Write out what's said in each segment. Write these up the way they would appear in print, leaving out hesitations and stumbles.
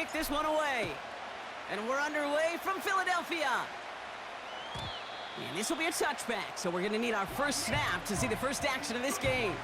kick this one away. And we're underway from Philadelphia. And this will be a touchback, so we're going to need our first snap to see the first action of this game.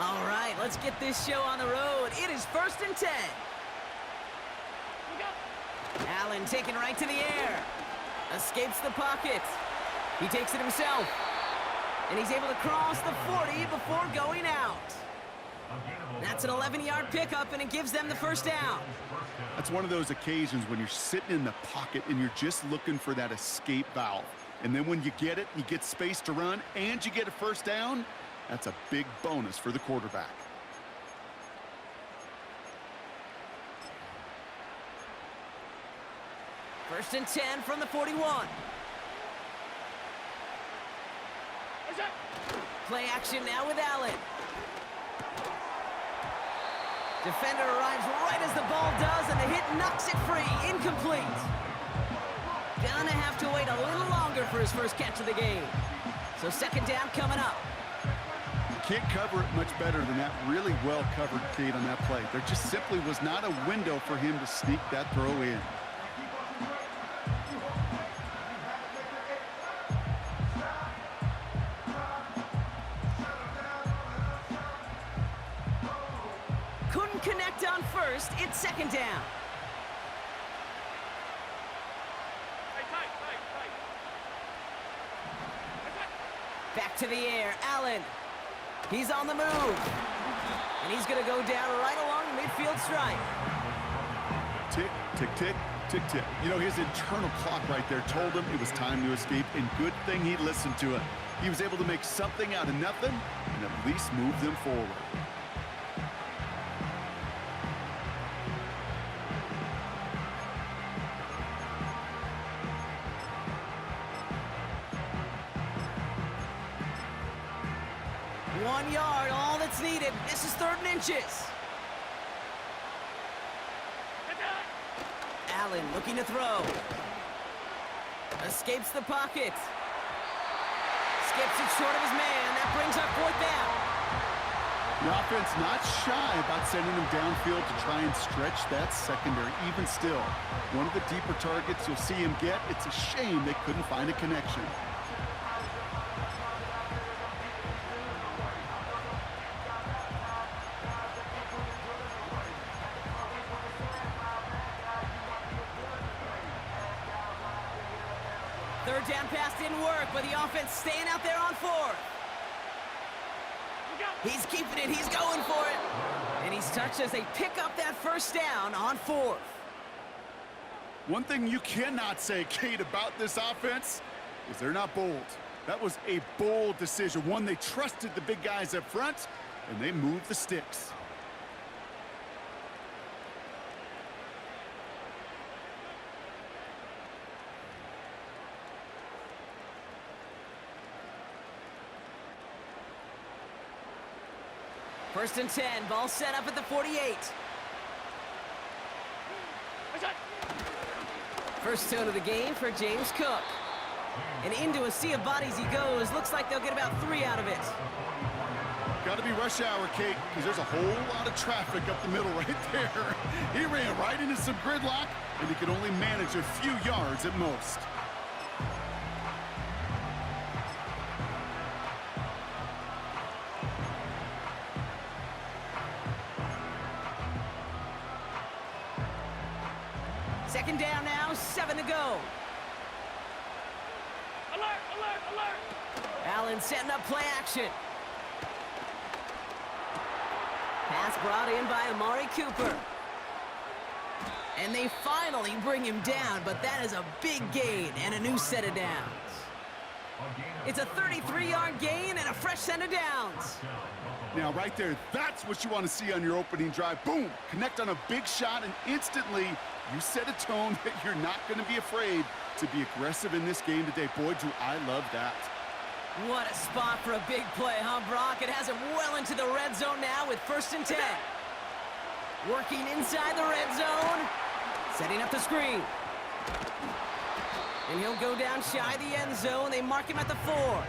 All right, let's get this show on the road. It is 1st and 10. Allen taken right to the air. Escapes the pocket. He takes it himself. And he's able to cross the 40 before going out. That's an 11-yard pickup, and it gives them the first down. That's one of those occasions when you're sitting in the pocket and you're just looking for that escape valve. And then when you get it, you get space to run, and you get a first down. That's a big bonus for the quarterback. First and 10 from the 41. Play action now with Allen. Defender arrives right as the ball does, and the hit knocks it free. Incomplete. Gonna have to wait a little longer for his first catch of the game. So second down coming up. Can't cover it much better than that. Really well covered, Kate, on that play. There just simply was not a window for him to sneak that throw in. Couldn't connect on first. It's second down. Back to the air. Allen. He's on the move. And he's going to go down right along the midfield stripe. Tick, tick, tick, tick, tick. You know, his internal clock right there told him it was time to escape, and good thing he listened to it. He was able to make something out of nothing and at least move them forward. Yard, all that's needed. This is 3rd and inches. Allen looking to throw. Escapes the pocket. Skips it short of his man. That brings up 4th down. The offense not shy about sending them downfield to try and stretch that secondary. Even still, one of the deeper targets you'll see him get. It's a shame they couldn't find a connection. Third down pass didn't work, but the offense staying out there on 4th. He's keeping it. He's going for it. And he's touched as they pick up that first down on 4th. One thing you cannot say, Kate, about this offense is they're not bold. That was a bold decision. One, they trusted the big guys up front, and they moved the sticks. First and 10, ball set up at the 48. First down of the game for James Cook. And into a sea of bodies he goes. Looks like they'll get about 3 out of it. Got to be rush hour, Kate, because there's a whole lot of traffic up the middle right there. He ran right into some gridlock, and he could only manage a few yards at most. Second down now, 7 to go. Alert, alert, alert! Allen setting up play action. Pass brought in by Amari Cooper. And they finally bring him down, but that is a big gain and a new set of downs. It's a 33-yard gain and a fresh set of downs. Now, right there, that's what you want to see on your opening drive. Boom! Connect on a big shot, and instantly you set a tone that you're not going to be afraid to be aggressive in this game today. Boy, do I love that. What a spot for a big play, huh, Brock? It has him well into the red zone now with 1st and 10. Working inside the red zone. Setting up the screen. And he'll go down shy of the end zone. They mark him at the 4.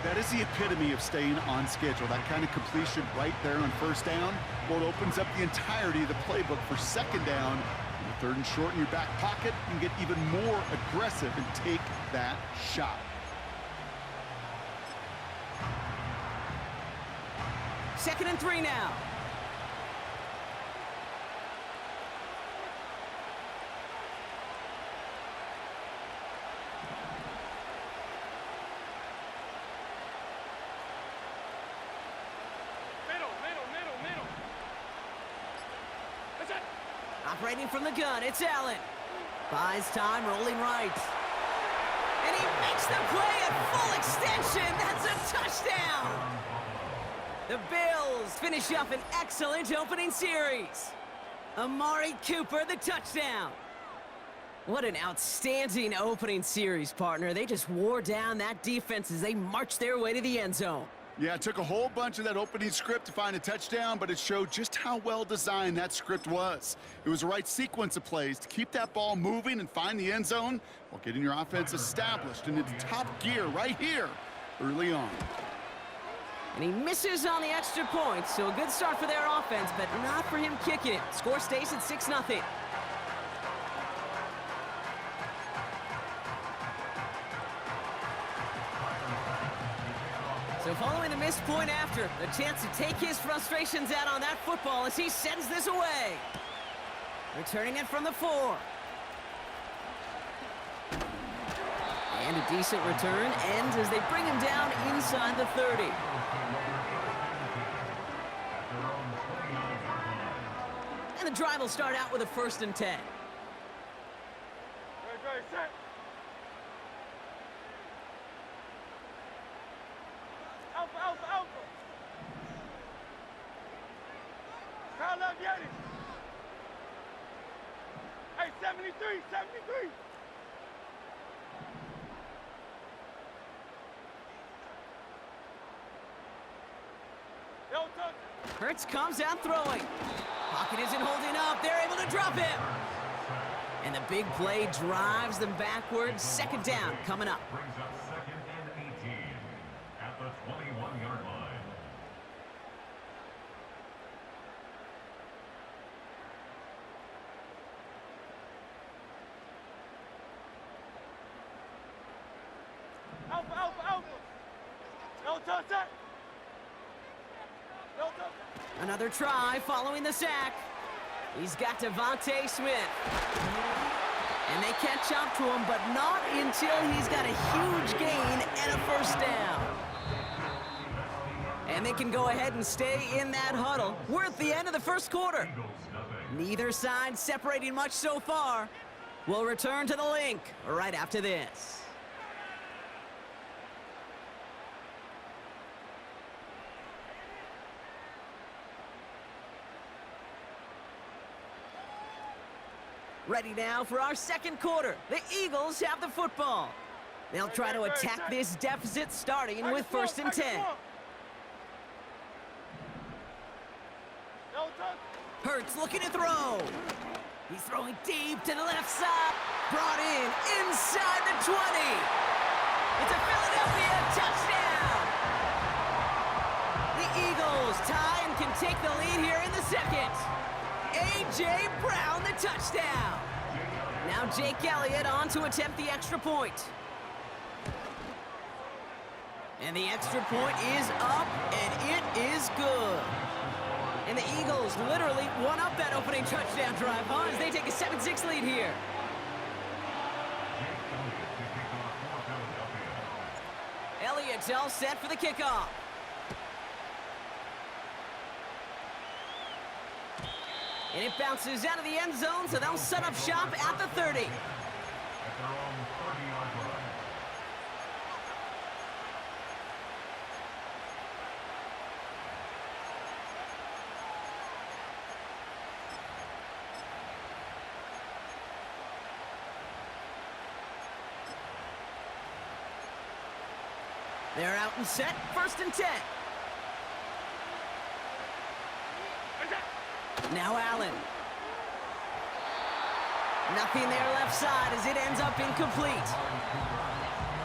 That is the epitome of staying on schedule. That kind of completion right there on 1st down. Well, it opens up the entirety of the playbook for 2nd down. And 3rd and short in your back pocket, you can get even more aggressive and take that shot. 2nd and 3 now. Middle. That's it. Operating from the gun, it's Allen. Buys time, rolling right. And he makes the play at full extension. That's a touchdown. The Bills finish up an excellent opening series. Amari Cooper, the touchdown. What an outstanding opening series, partner. They just wore down that defense as they marched their way to the end zone. Yeah, it took a whole bunch of that opening script to find a touchdown, but it showed just how well designed that script was. It was the right sequence of plays to keep that ball moving and find the end zone while getting your offense established in its top gear right here early on. And he misses on the extra point, so a good start for their offense, but not for him kicking it. Score stays at 6-0. So following the missed point after, the chance to take his frustrations out on that football as he sends this away. Returning it from the 4. And a decent return ends as they bring him down inside the 30. And the drive will start out with a 1st and 10. Ready, set. Alpha. Kyle left Yeti. Hey, 73. Yo, touch. Hurts comes out throwing. Pocket isn't holding up. They're able to drop him. And the big play drives them backwards. 2nd down coming up. Brings up 2nd and 18 at the 21-yard line. Alpha. No touch that. No touch. Another try following the sack. He's got Devontae Smith. And they catch up to him, but not until he's got a huge gain and a 1st down. And they can go ahead and stay in that huddle. We're at the end of the 1st quarter. Neither side separating much so far. We'll return to the link right after this. Ready now for our 2nd quarter. The Eagles have the football. They'll try to attack this deficit starting with 1st and 10. No touch. Hurts looking to throw. He's throwing deep to the left side. Brought in inside the 20. It's a Philadelphia touchdown. The Eagles tie and can take the lead here in the 2nd. A.J. Brown, the touchdown. Now Jake Elliott on to attempt the extra point. And the extra point is up, and it is good. And the Eagles literally won up that opening touchdown drive, huh, as they take a 7-6 lead here. Elliott's all set for the kickoff. And it bounces out of the end zone, so they'll set up shop at the 30. At their own 30-yard line. They're out and set, 1st and 10. Now Allen. Nothing there left side as it ends up incomplete.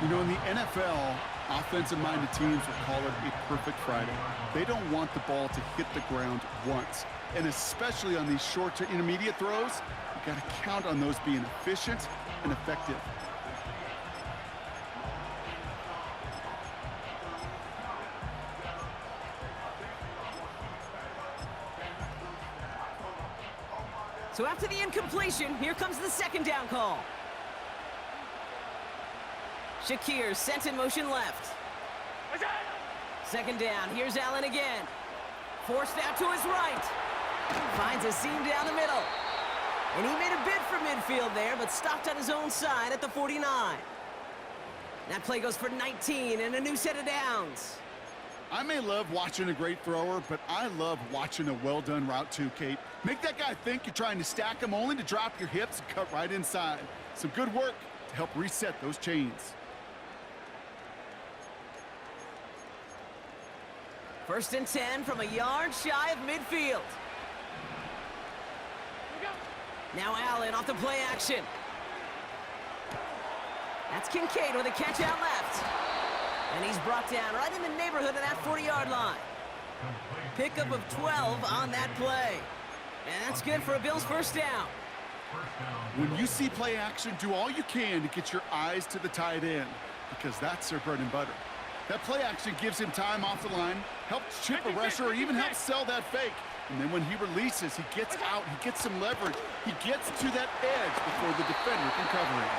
You know, in the NFL, offensive-minded teams will call it a perfect Friday. They don't want the ball to hit the ground once. And especially on these short to intermediate throws, you got to count on those being efficient and effective. So after the incompletion, here comes the 2nd down call. Shakir sent in motion left. 2nd down, here's Allen again. Forced out to his right. Finds a seam down the middle. And he made a bid for midfield there, but stopped on his own side at the 49. That play goes for 19 and a new set of downs. I may love watching a great thrower, but I love watching a well-done route too, Kate. Make that guy think you're trying to stack him only to drop your hips and cut right inside. Some good work to help reset those chains. 1st and 10 from a yard shy of midfield. Now Allen off the play action. That's Kincaid with a catch out left. And he's brought down right in the neighborhood of that 40-yard line. Pickup of 12 on that play. And that's good for a Bills 1st down. When you see play action, do all you can to get your eyes to the tight end, because that's their bread and butter. That play action gives him time off the line, helps chip a rusher, or even helps sell that fake. And then when he releases, he gets out, he gets some leverage. He gets to that edge before the defender can cover him.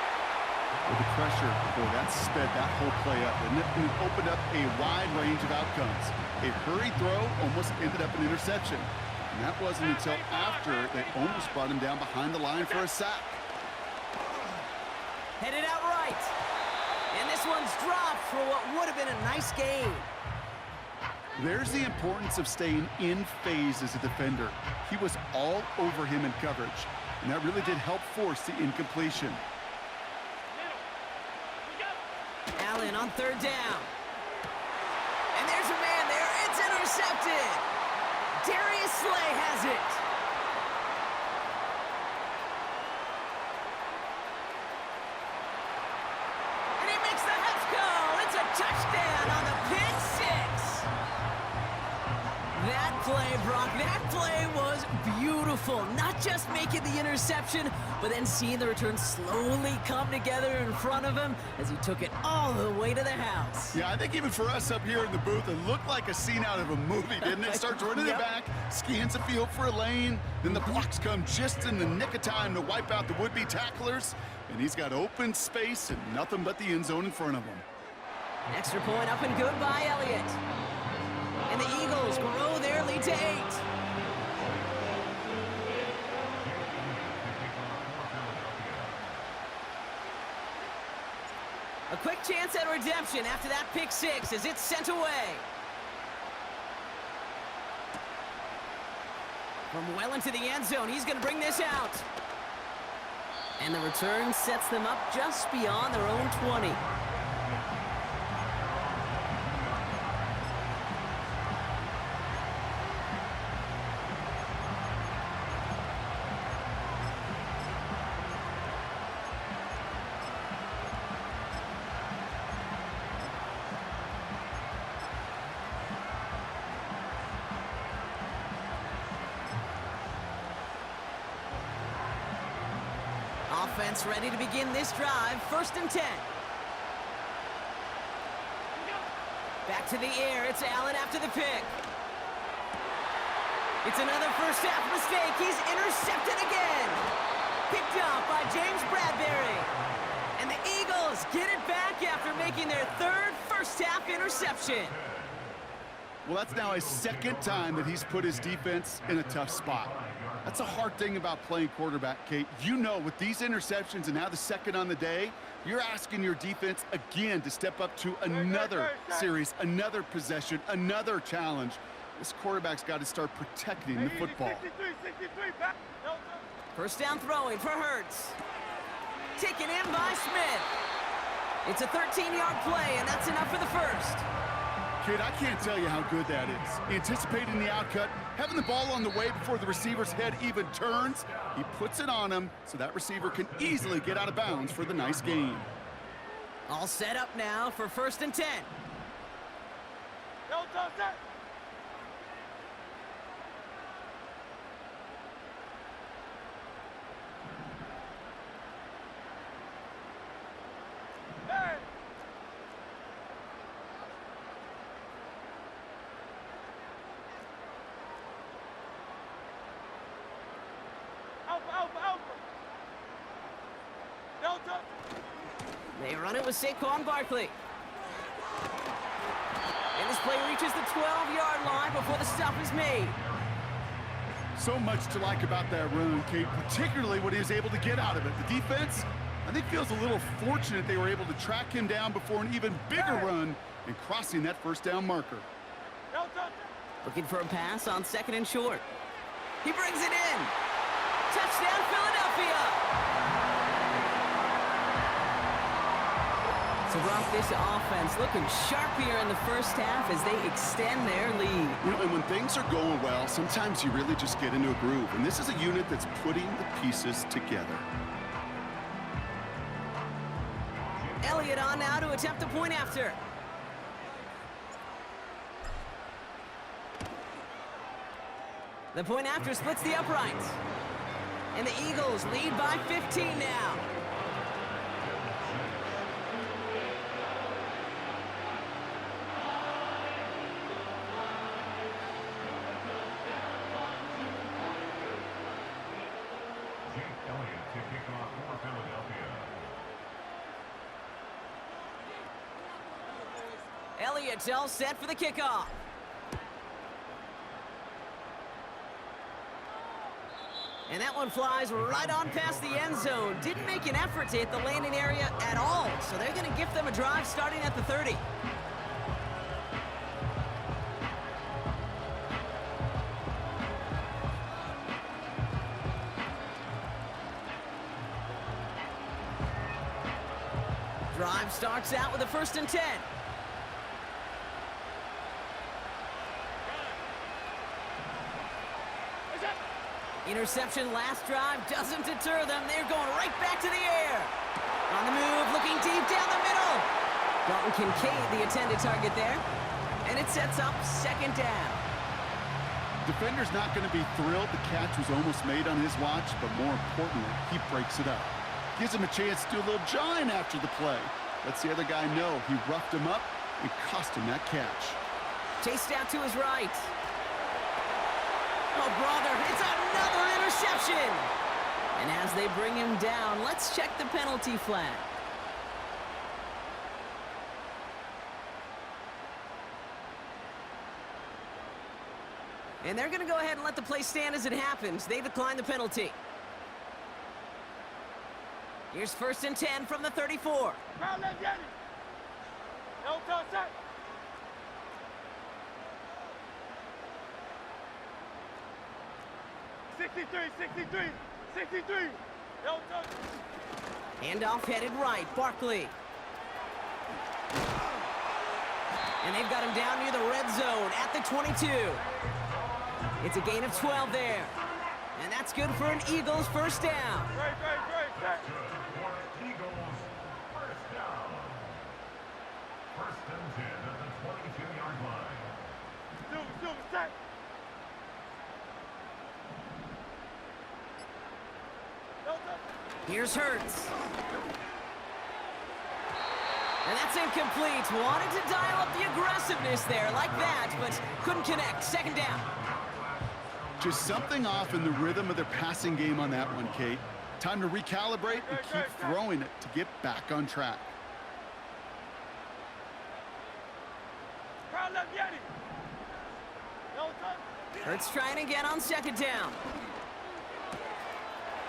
With the pressure, boy, that sped that whole play up, and it opened up a wide range of outcomes. A hurried throw almost ended up an interception. And that wasn't until after they almost brought him down behind the line for a sack. Headed out right. And this one's dropped for what would have been a nice gain. There's the importance of staying in phase as a defender. He was all over him in coverage, and that really did help force the incompletion. Allen on 3rd down. And there's a man there. It's intercepted. Darius Slay has it. And he makes the Hefco. It's a touchdown on the pick 6. That play, Brock, that play was beautiful. Not just making the interception, but then seeing the return slowly come together in front of him as he took it all the way to the house. Yeah, I think even for us up here in the booth, it looked like a scene out of a movie, didn't it? Starts running it back, scans the field for a lane, then the blocks come just in the nick of time to wipe out the would-be tacklers, and he's got open space and nothing but the end zone in front of him. Extra point up and good by Elliott. And the Eagles grow their lead to 8. A quick chance at redemption after that pick 6 as it's sent away. From well into the end zone, he's going to bring this out. And the return sets them up just beyond their own 20. Offense ready to begin this drive. 1st and 10. Back to the air. It's Allen after the pick. It's another first half mistake. He's intercepted again. Picked up by James Bradbury. And the Eagles get it back after making their 3rd first half interception. Well, that's now his 2nd time that he's put his defense in a tough spot. That's a hard thing about playing quarterback, Kate. You know, with these interceptions and now the 2nd on the day, you're asking your defense again to step up to another series, another possession, another challenge. This quarterback's got to start protecting the football. 1st down throwing for Hurts. Taken in by Smith. It's a 13-yard play, and that's enough for the first. Kid, I can't tell you how good that is. Anticipating the outcut, having the ball on the way before the receiver's head even turns, he puts it on him so that receiver can easily get out of bounds for the nice gain. All set up now for 1st and 10. Yo, toss that. Hey. Alpha, alpha, alpha. Yo, toss. They run it with Saquon Barkley. And this play reaches the 12-yard line before the stop is made. So much to like about that run, Kate, particularly what he was able to get out of it. The defense, I think, feels a little fortunate they were able to track him down before an even bigger run and crossing that 1st down marker. Yo, toss. Looking for a pass on 2nd and short. He brings it in. Touchdown, Philadelphia! So, Brock, this offense looking sharp here in the first half as they extend their lead. You know, and when things are going well, sometimes you really just get into a groove. And this is a unit that's putting the pieces together. Elliott on now to attempt a point after. The point after splits the uprights. And the Eagles lead by 15 now. To kick off for Philadelphia. Elliott's all set for the kickoff. And that one flies right on past the end zone. Didn't make an effort to hit the landing area at all. So they're going to gift them a drive starting at the 30. Drive starts out with a 1st and 10. Interception last drive doesn't deter them. They're going right back to the air. On the move, looking deep down the middle. Dalton Kincaid, the intended target there. And it sets up 2nd down. Defender's not going to be thrilled the catch was almost made on his watch, but more importantly, he breaks it up. Gives him a chance to do a little jawing after the play. Lets the other guy know he roughed him up and cost him that catch. Chased out to his right. Oh, brother, it's another interception. And as they bring him down, let's check the penalty flag. And they're going to go ahead and let the play stand as it happens. They decline the penalty. Here's 1st and 10 from the 34. Crowd left, Yanni. Yo, toss that. $63. Yo, toss. Handoff headed right, Barkley. And they've got him down near the red zone at the 22. It's a gain of 12 there. And that's good for an Eagles 1st down. Great. Eagles, 1st down. 1st and 10 at the 22-yard line. Silver, set. Yo, toss. Here's Hurts. And that's incomplete. Wanted to dial up the aggressiveness there like that, but couldn't connect. 2nd down. Just something off in the rhythm of their passing game on that one, Kate. Time to recalibrate and keep throwing it to get back on track. Crowd left, Yanni. Yo, toss. Hurts trying again on 2nd down.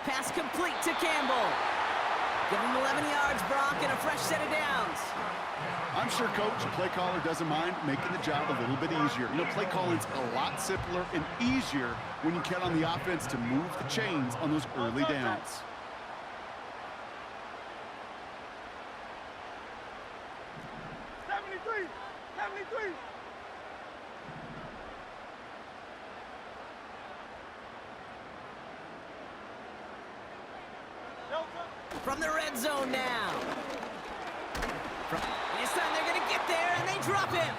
Pass complete to Campbell. Give him 11 yards, Brock, and a fresh set of downs. I'm sure Coach, the play caller, doesn't mind making the job a little bit easier. You know, play calling's a lot simpler and easier when you count on the offense to move the chains on those early downs. from the red zone now. This time they're going to get there, and they drop him.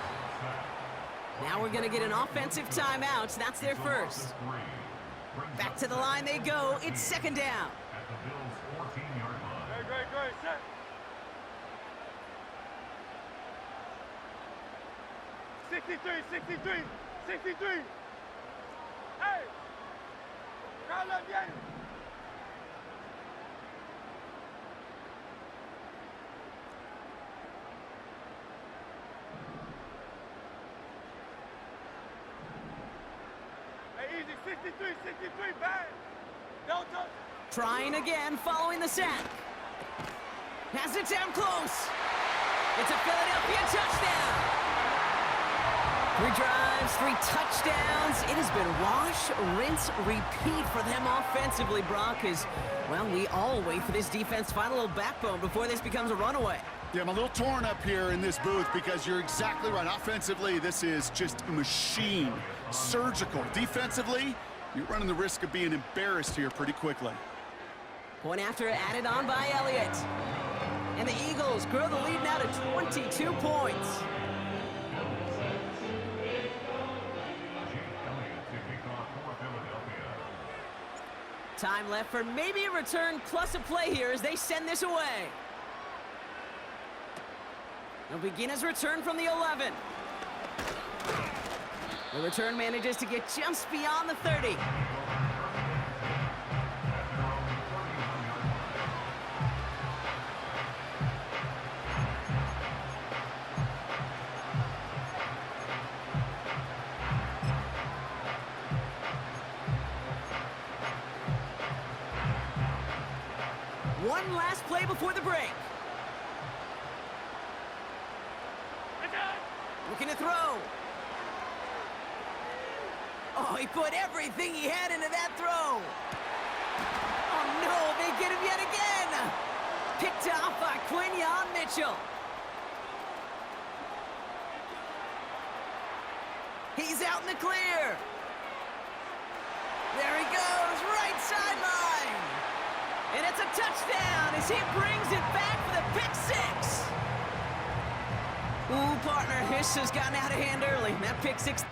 Now we're going to get an offensive timeout. That's their first. Back to the line they go. It's second down. At the Bills' 14-yard line. Great. Set. 63. Hey! Carla, bien! Hey, easy, 63, bang! Don't touch! Trying again following the sack. Has it down close. It's a Philadelphia touchdown. 3 drives, 3 touchdowns. It has been wash, rinse, repeat for them offensively, Brock, as, well, we all wait for this defense to find a little backbone before this becomes a runaway. Yeah, I'm a little torn up here in this booth because you're exactly right. Offensively, this is just a machine. Surgical. Defensively, you're running the risk of being embarrassed here pretty quickly. Point after added on by Elliott. And the Eagles grow the lead now to 22 points. Time left for maybe a return plus a play here as they send this away. He'll begin his return from the 11. The return manages to get just beyond the 30. One last play before the break. Looking to throw. Oh, he put everything he had into that throw. Oh, no, they get him yet again. Picked off by Quinyon Mitchell. He's out in the clear. There he goes, right sideline. And it's a touchdown as he brings it back for the pick 6. Ooh, partner, this has gotten out of hand early. That pick 6...